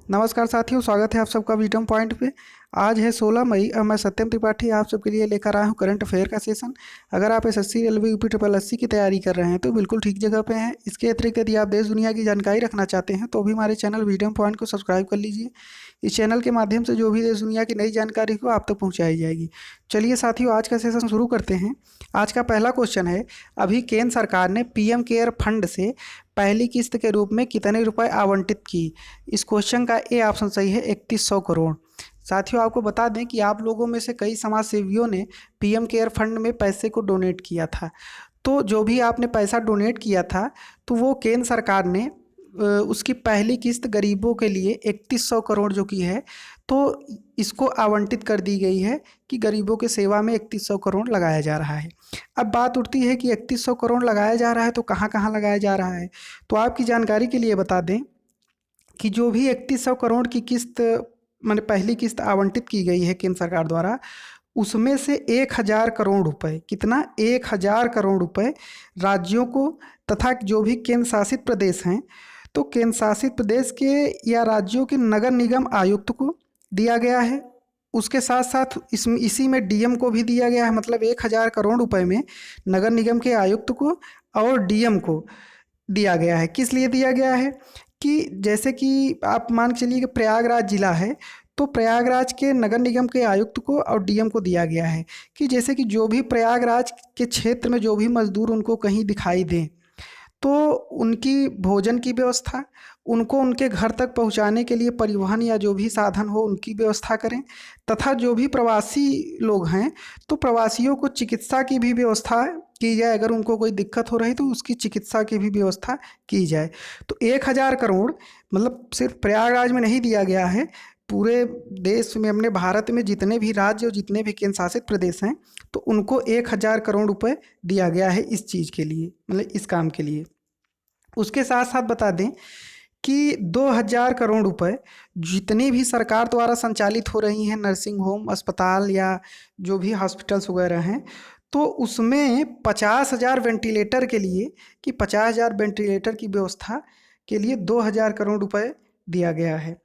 नमस्कार साथियों, स्वागत है आप सबका वीटम पॉइंट पे। आज है 16 मई और मैं सत्यम त्रिपाठी आप सबके लिए लेकर आया हूँ करंट अफेयर का सेशन। अगर आप SSC railway UP triple SC की तैयारी कर रहे हैं तो बिल्कुल ठीक जगह पे हैं। इसके अतिरिक्त यदि आप देश दुनिया की जानकारी रखना चाहते हैं तो भी हमारे चैनल वीटम पॉइंट को सब्सक्राइब कर लीजिए। इस चैनल के माध्यम से जो भी देश दुनिया की नई जानकारी हो आप तक पहुँचाई जाएगी। चलिए साथियों, आज का सेशन शुरू करते हैं। आज का पहला क्वेश्चन है, अभी केंद्र सरकार ने पीएम केयर फंड से पहली किस्त के रूप में कितने रुपए आवंटित की। इस क्वेश्चन का ए ऑप्शन सही है, 3100 करोड़। साथियों, आपको बता दें कि आप लोगों में से कई समाज सेवियों ने पीएम केयर फंड में पैसे को डोनेट किया था। तो जो भी आपने पैसा डोनेट किया था तो वो केंद्र सरकार ने उसकी पहली किस्त गरीबों के लिए 3100 करोड़ जो की है, तो इसको आवंटित कर दी गई है कि गरीबों के सेवा में 3100 करोड़ लगाया जा रहा है। अब बात उठती है कि 3100 करोड़ लगाया जा रहा है तो कहाँ कहाँ लगाया जा रहा है। तो आपकी जानकारी के लिए बता दें कि जो भी 3100 करोड़ की किस्त माने पहली किस्त आवंटित की गई है केंद्र सरकार द्वारा, उसमें से 1000 करोड़ रुपए, कितना, 1000 करोड़ रुपए राज्यों को तथा जो भी केंद्र शासित प्रदेश हैं तो केंद्र शासित प्रदेश के या राज्यों के नगर निगम आयुक्त को दिया गया है। उसके साथ साथ इसी में डीएम को भी दिया गया है। मतलब 1000 करोड़ रुपए में नगर निगम के आयुक्त को और डीएम को दिया गया है। किस लिए दिया गया है कि जैसे कि आप मान के चलिए कि प्रयागराज जिला है तो प्रयागराज के नगर निगम के आयुक्त को और डीएम को दिया गया है कि जैसे कि जो भी प्रयागराज के क्षेत्र में जो भी मजदूर उनको कहीं दिखाई दें तो उनकी भोजन की व्यवस्था, उनको उनके घर तक पहुंचाने के लिए परिवहन या जो भी साधन हो उनकी व्यवस्था करें, तथा जो भी प्रवासी लोग हैं तो प्रवासियों को चिकित्सा की भी व्यवस्था की जाए। अगर उनको कोई दिक्कत हो रही तो उसकी चिकित्सा की भी व्यवस्था की जाए। तो 1000 करोड़ मतलब सिर्फ प्रयागराज में नहीं दिया गया है, पूरे देश में, अपने भारत में जितने भी राज्य और जितने भी केंद्र शासित प्रदेश हैं तो उनको 1000 करोड़ रुपए दिया गया है इस चीज़ के लिए, मतलब इस काम के लिए। उसके साथ साथ बता दें कि 2000 करोड़ रुपए जितनी भी सरकार द्वारा संचालित हो रही हैं नर्सिंग होम, अस्पताल या जो भी हॉस्पिटल्स वगैरह हैं, तो उसमें 50,000 वेंटिलेटर के लिए, कि 50,000 वेंटिलेटर की व्यवस्था के लिए 2000 करोड़ रुपए दिया गया है।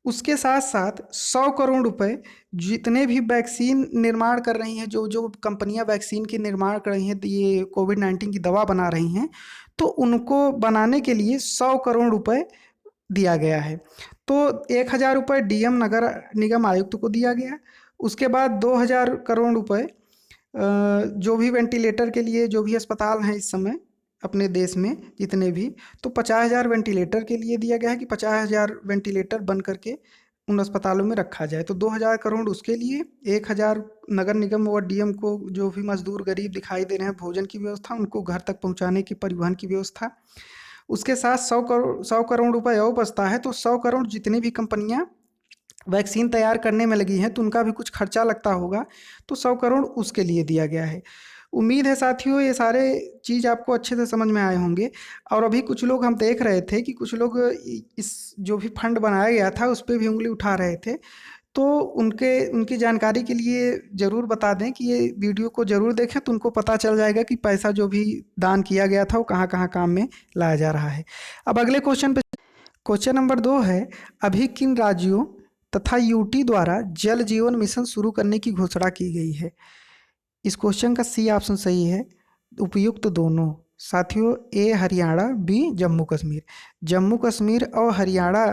उसके साथ साथ 100 करोड़ रुपए जितने भी वैक्सीन निर्माण कर रही हैं, जो जो कंपनियां वैक्सीन की निर्माण कर रही हैं, ये कोविड-19 की दवा बना रही हैं, तो उनको बनाने के लिए 100 करोड़ रुपए दिया गया है। तो 1000 रुपये डीएम नगर निगम आयुक्त को दिया गया। उसके बाद 2000 करोड़ रुपए जो भी वेंटिलेटर के लिए, जो भी अस्पताल हैं इस समय अपने देश में जितने भी, तो 50,000 वेंटिलेटर के लिए दिया गया है कि 50,000 वेंटिलेटर बन करके उन अस्पतालों में रखा जाए। तो 2000 करोड़ उसके लिए, 1000 नगर निगम और डीएम को जो भी मजदूर गरीब दिखाई दे रहे हैं भोजन की व्यवस्था, उनको घर तक पहुंचाने की परिवहन की व्यवस्था। उसके साथ 100 करोड़ रुपए और बचता है। तो 100 करोड़ जितनी भी कंपनियां वैक्सीन तैयार करने में लगी हैं तो उनका भी कुछ खर्चा लगता होगा, तो 100 करोड़ उसके लिए दिया गया है। उम्मीद है साथियों ये सारे चीज़ आपको अच्छे से समझ में आए होंगे। और अभी कुछ लोग हम देख रहे थे कि कुछ लोग इस जो भी फंड बनाया गया था उस पर भी उंगली उठा रहे थे। तो उनकी जानकारी के लिए ज़रूर बता दें कि ये वीडियो को ज़रूर देखें, तो उनको पता चल जाएगा कि पैसा जो भी दान किया गया था वो कहाँ कहाँ काम में लाया जा रहा है। अब अगले क्वेश्चन पे, क्वेश्चन नंबर 2 है, अभी किन राज्यों तथा यूटी द्वारा जल जीवन मिशन शुरू करने की घोषणा की गई है। इस क्वेश्चन का सी ऑप्शन सही है, उपयुक्त दोनों। साथियों, ए हरियाणा, बी जम्मू कश्मीर। जम्मू कश्मीर और हरियाणा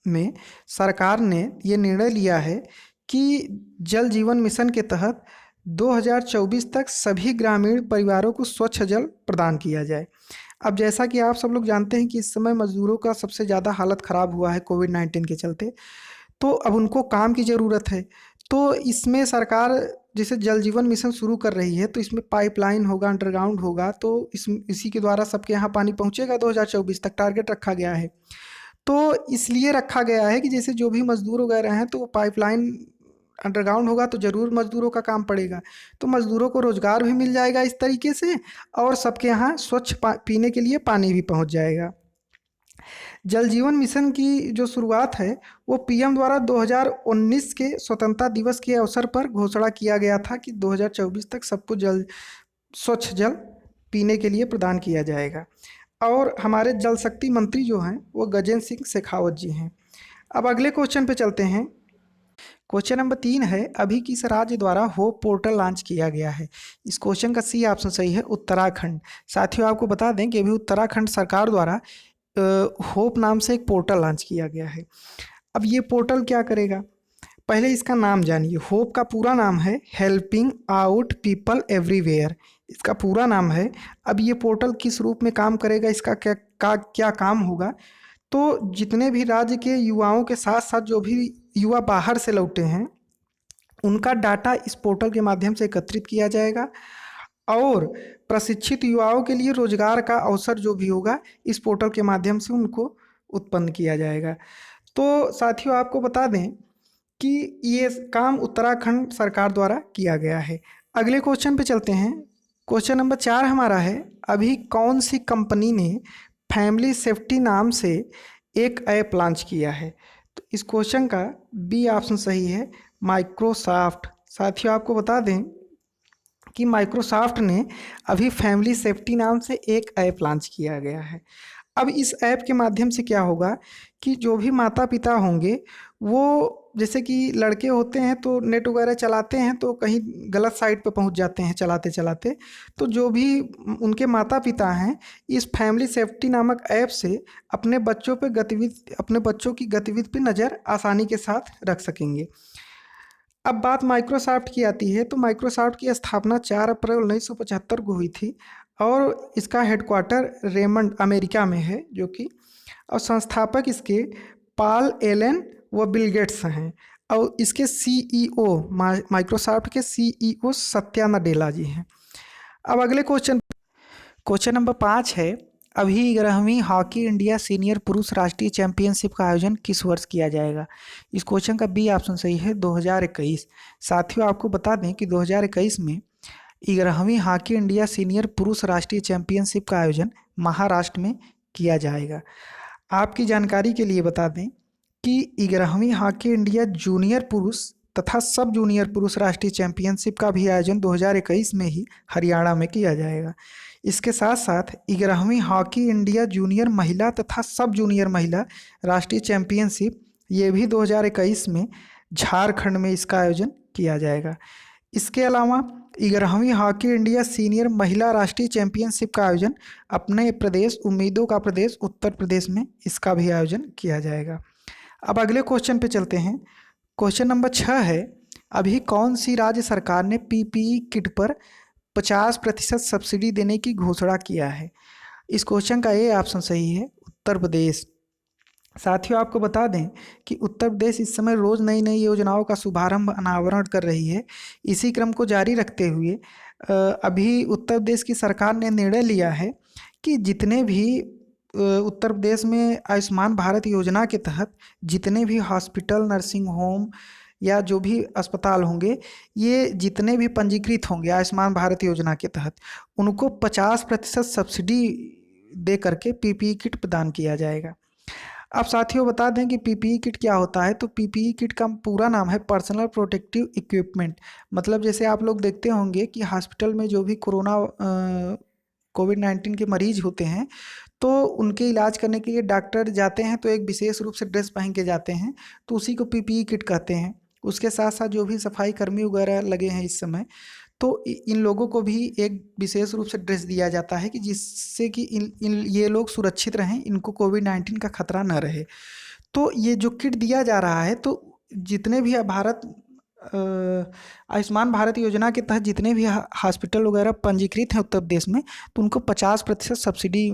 में सरकार ने ये निर्णय लिया है कि जल जीवन मिशन के तहत 2024 तक सभी ग्रामीण परिवारों को स्वच्छ जल प्रदान किया जाए। अब जैसा कि आप सब लोग जानते हैं कि इस समय मजदूरों का सबसे ज़्यादा हालत ख़राब हुआ है कोविड-19 के चलते, तो अब उनको काम की ज़रूरत है। तो इसमें सरकार जैसे जल जीवन मिशन शुरू कर रही है तो इसमें पाइपलाइन होगा, अंडरग्राउंड होगा, तो इसी के द्वारा सबके यहाँ पानी पहुँचेगा। 2024 तक टारगेट रखा गया है। तो इसलिए रखा गया है कि जैसे जो भी मजदूर वगैरह हैं तो पाइपलाइन अंडरग्राउंड होगा तो ज़रूर मजदूरों का काम पड़ेगा, तो मजदूरों को रोज़गार भी मिल जाएगा इस तरीके से, और सबके यहाँ स्वच्छ पीने के लिए पानी भी पहुँच जाएगा। जल जीवन मिशन की जो शुरुआत है वो पीएम द्वारा 2019 के स्वतंत्रता दिवस के अवसर पर घोषणा किया गया था कि 2024 तक सबको स्वच्छ जल पीने के लिए प्रदान किया जाएगा। और हमारे जल शक्ति मंत्री जो हैं वो गजेंद्र सिंह शेखावत जी हैं। अब अगले क्वेश्चन पे चलते हैं। क्वेश्चन नंबर 3 है, अभी किस राज्य द्वारा होप पोर्टल लॉन्च किया गया है? इस क्वेश्चन का सी ऑप्शन सही है, उत्तराखंड। साथियों आपको बता दें कि अभी उत्तराखंड सरकार द्वारा होप नाम से एक पोर्टल लॉन्च किया गया है। अब ये पोर्टल क्या करेगा, पहले इसका नाम जानिए। होप का पूरा नाम है हेल्पिंग आउट पीपल एवरीवेयर, इसका पूरा नाम है। अब ये पोर्टल किस रूप में काम करेगा, इसका क्या काम होगा, तो जितने भी राज्य के युवाओं के साथ साथ जो भी युवा बाहर से लौटे हैं उनका डाटा इस पोर्टल के माध्यम से एकत्रित किया जाएगा और प्रशिक्षित युवाओं के लिए रोजगार का अवसर जो भी होगा इस पोर्टल के माध्यम से उनको उत्पन्न किया जाएगा। तो साथियों आपको बता दें कि ये काम उत्तराखंड सरकार द्वारा किया गया है। अगले क्वेश्चन पे चलते हैं। क्वेश्चन नंबर 4 हमारा है, अभी कौन सी कंपनी ने फैमिली सेफ्टी नाम से एक ऐप लॉन्च किया है? तो इस क्वेश्चन का बी ऑप्शन सही है, माइक्रोसॉफ्ट। साथियों आपको बता दें कि माइक्रोसॉफ्ट ने अभी फैमिली सेफ्टी नाम से एक ऐप लॉन्च किया गया है। अब इस ऐप के माध्यम से क्या होगा कि जो भी माता पिता होंगे वो, जैसे कि लड़के होते हैं तो नेट वगैरह चलाते हैं तो कहीं गलत साइट पे पहुंच जाते हैं चलाते चलाते, तो जो भी उनके माता पिता हैं इस फैमिली सेफ्टी नामक ऐप से अपने बच्चों की गतिविधि पे नज़र आसानी के साथ रख सकेंगे। अब बात माइक्रोसॉफ्ट की आती है, तो माइक्रोसॉफ्ट की स्थापना 4 अप्रैल 1975 को हुई थी और इसका हेडक्वार्टर रेमंड अमेरिका में है जो कि, और संस्थापक इसके पॉल एलन व बिल गेट्स हैं और इसके सीईओ माइक्रोसॉफ्ट के सीईओ सत्या नडेला जी हैं। अब अगले क्वेश्चन नंबर 5 है, अभी 11वीं हॉकी इंडिया सीनियर पुरुष राष्ट्रीय चैंपियनशिप का आयोजन किस वर्ष किया जाएगा? इस क्वेश्चन का बी ऑप्शन सही है, 2021। साथियों आपको बता दें कि 2021 में 11वीं हॉकी इंडिया सीनियर पुरुष राष्ट्रीय चैंपियनशिप का आयोजन महाराष्ट्र में किया जाएगा। आपकी जानकारी के लिए बता दें कि 11वीं हॉकी इंडिया जूनियर पुरुष तथा सब जूनियर पुरुष राष्ट्रीय चैंपियनशिप का भी आयोजन 2021 में ही हरियाणा में किया जाएगा। इसके साथ साथ 11वीं हॉकी इंडिया जूनियर महिला तथा सब जूनियर महिला राष्ट्रीय चैंपियनशिप ये भी 2021 में झारखंड में इसका आयोजन किया जाएगा। इसके अलावा 11वीं हॉकी इंडिया सीनियर महिला राष्ट्रीय चैंपियनशिप का आयोजन अपने प्रदेश, उम्मीदों का प्रदेश उत्तर प्रदेश में इसका भी आयोजन किया जाएगा। अब अगले क्वेश्चन पे चलते हैं। क्वेश्चन नंबर 6 है, अभी कौन सी राज्य सरकार ने पीपीई किट पर 50% सब्सिडी देने की घोषणा किया है? इस क्वेश्चन का ए ऑप्शन सही है, उत्तर प्रदेश। साथियों आपको बता दें कि उत्तर प्रदेश इस समय रोज़ नई नई योजनाओं का शुभारंभ अनावरण कर रही है। इसी क्रम को जारी रखते हुए अभी उत्तर प्रदेश की सरकार ने निर्णय लिया है कि जितने भी उत्तर प्रदेश में आयुष्मान भारत योजना के तहत जितने भी हॉस्पिटल, नर्सिंग होम या जो भी अस्पताल होंगे, ये जितने भी पंजीकृत होंगे आयुष्मान भारत योजना के तहत, उनको 50% सब्सिडी दे करके पीपीई किट प्रदान किया जाएगा। अब साथियों बता दें कि पीपीई किट क्या होता है। तो पीपीई किट का पूरा नाम है पर्सनल प्रोटेक्टिव इक्विपमेंट। मतलब जैसे आप लोग देखते होंगे कि हॉस्पिटल में जो भी कोविड-19 के मरीज होते हैं तो उनके इलाज करने के लिए डॉक्टर जाते हैं तो एक विशेष रूप से ड्रेस पहन के जाते हैं, तो उसी को पीपीई किट कहते हैं। उसके साथ साथ जो भी सफाई कर्मी वगैरह लगे हैं इस समय, तो इन लोगों को भी एक विशेष रूप से ड्रेस दिया जाता है कि जिससे कि ये लोग सुरक्षित रहें, इनको कोविड-19 का खतरा न रहे। तो ये जो किट दिया जा रहा है, तो जितने भी आयुष्मान भारत योजना के तहत जितने भी हॉस्पिटल वगैरह पंजीकृत हैं उत्तर प्रदेश में, तो उनको 50% सब्सिडी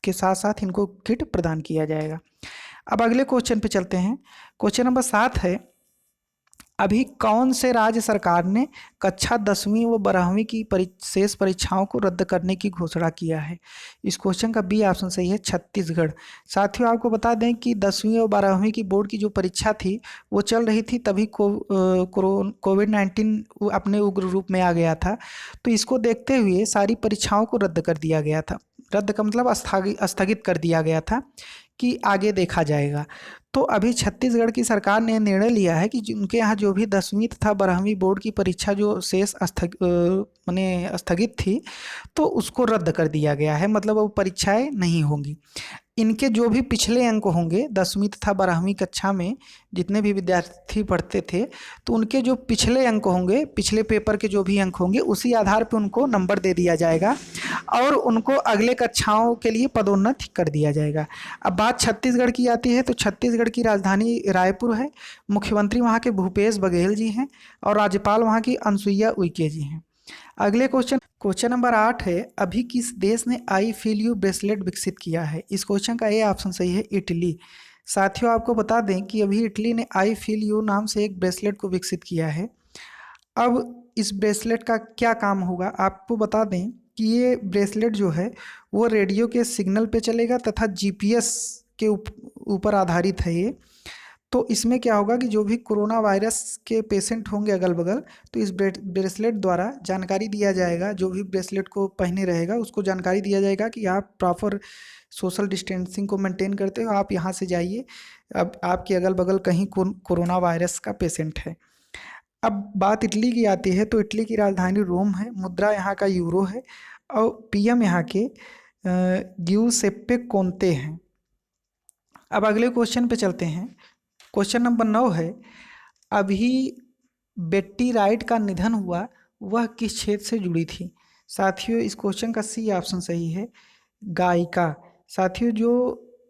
के साथ साथ इनको किट प्रदान किया जाएगा। अब अगले क्वेश्चन पे चलते हैं। क्वेश्चन नंबर 7 है, अभी कौन से राज्य सरकार ने कक्षा 10वीं व 12वीं की शेष परीक्षाओं को रद्द करने की घोषणा किया है? इस क्वेश्चन का बी ऑप्शन सही है, छत्तीसगढ़। साथियों आपको बता दें कि 10वीं और 12वीं की बोर्ड की जो परीक्षा थी वो चल रही थी, तभी कोविड-19 अपने उग्र रूप में आ गया था। तो इसको देखते हुए सारी परीक्षाओं को रद्द कर दिया गया था। रद्द का मतलब स्थगित कर दिया गया था कि आगे देखा जाएगा। तो अभी छत्तीसगढ़ की सरकार ने निर्णय लिया है कि उनके यहाँ जो भी 10वीं तथा 12वीं बोर्ड की परीक्षा जो शेष माने स्थगित थी, तो उसको रद्द कर दिया गया है। मतलब वो परीक्षाएं नहीं होंगी। इनके जो भी पिछले अंक होंगे 10वीं तथा 12वीं कक्षा में जितने भी विद्यार्थी पढ़ते थे, तो उनके जो पिछले अंक होंगे, पिछले पेपर के जो भी अंक होंगे, उसी आधार पर उनको नंबर दे दिया जाएगा और उनको अगले कक्षाओं के लिए पदोन्नत कर दिया जाएगा। अब बात छत्तीसगढ़ की आती है, तो छत्तीसगढ़ की राजधानी रायपुर है। मुख्यमंत्री वहाँ के भूपेश बघेल जी हैं और राज्यपाल वहाँ की अनुसुईया उइके जी हैं। अगले क्वेश्चन नंबर 8 है, अभी किस देश ने आई फील यू ब्रेसलेट विकसित किया है? इस क्वेश्चन का ए ऑप्शन सही है, इटली। साथियों, आपको बता दें कि अभी इटली ने आई फील यू नाम से एक ब्रेसलेट को विकसित किया है। अब इस ब्रेसलेट का क्या काम होगा, आपको बता दें कि ये ब्रेसलेट जो है वो रेडियो के सिग्नल पे चलेगा तथा जीपीएस के ऊपर आधारित है ये। तो इसमें क्या होगा कि जो भी कोरोना वायरस के पेशेंट होंगे अगल बगल, तो इस ब्रेसलेट द्वारा जानकारी दिया जाएगा। जो भी ब्रेसलेट को पहने रहेगा उसको जानकारी दिया जाएगा कि आप प्रॉपर सोशल डिस्टेंसिंग को मेंटेन करते हो, आप यहाँ से जाइए, अब आपके अगल बगल कहीं कोरोना वायरस का पेशेंट है। अब बात इटली की आती है, तो इटली की राजधानी रोम है, मुद्रा यहाँ का यूरो है और पीएम यहाँ के ग्यूसेप्पे कोंते हैं। अब अगले क्वेश्चन पे चलते हैं। क्वेश्चन नंबर 9 है, अभी बेट्टी राइट का निधन हुआ, वह किस क्षेत्र से जुड़ी थी? साथियों, इस क्वेश्चन का सी ऑप्शन सही है, गायिका। साथियों, जो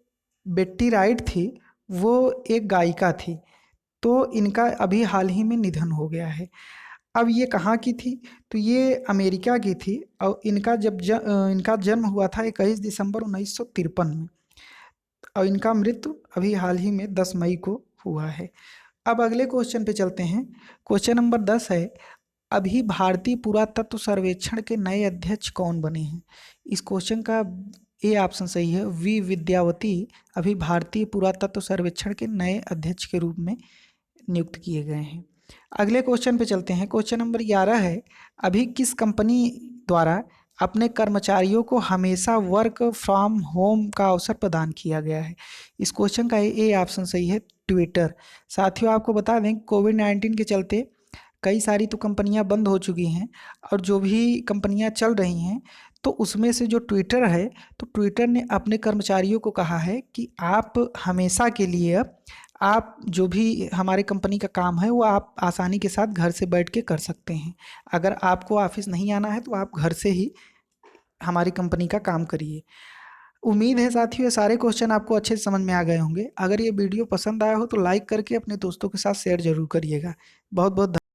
बेट्टी राइट थी वो एक गायिका थी, तो इनका अभी हाल ही में निधन हो गया है। अब ये कहाँ की थी? तो ये अमेरिका की थी और इनका जन्म हुआ था 21 दिसंबर 1953 में और इनका मृत्यु अभी हाल ही में 10 मई को हुआ है। अब अगले क्वेश्चन पे चलते हैं। क्वेश्चन नंबर 10 है, अभी भारतीय पुरातत्व सर्वेक्षण के नए अध्यक्ष कौन बने हैं? इस क्वेश्चन का ए ऑप्शन सही है, वी विद्यावती अभी भारतीय पुरातत्व सर्वेक्षण के नए अध्यक्ष के रूप में नियुक्त किए गए हैं। अगले क्वेश्चन पे चलते हैं। क्वेश्चन नंबर 11 है, अभी किस कंपनी द्वारा अपने कर्मचारियों को हमेशा वर्क फ्रॉम होम का अवसर प्रदान किया गया है? इस क्वेश्चन का ए ऑप्शन सही है, ट्विटर। साथियों, आपको बता दें कोविड-19 के चलते कई सारी तो कंपनियां बंद हो चुकी हैं और जो भी कंपनियां चल रही हैं, तो उसमें से जो ट्विटर है, तो ट्विटर ने अपने कर्मचारियों को कहा है कि आप हमेशा के लिए आप जो भी हमारे कंपनी का काम है वो आप आसानी के साथ घर से बैठ के कर सकते हैं। अगर आपको ऑफिस नहीं आना है तो आप घर से ही हमारी कंपनी का काम करिए। उम्मीद है साथियों ये सारे क्वेश्चन आपको अच्छे से समझ में आ गए होंगे। अगर ये वीडियो पसंद आया हो तो लाइक करके अपने दोस्तों के साथ शेयर जरूर करिएगा। बहुत बहुत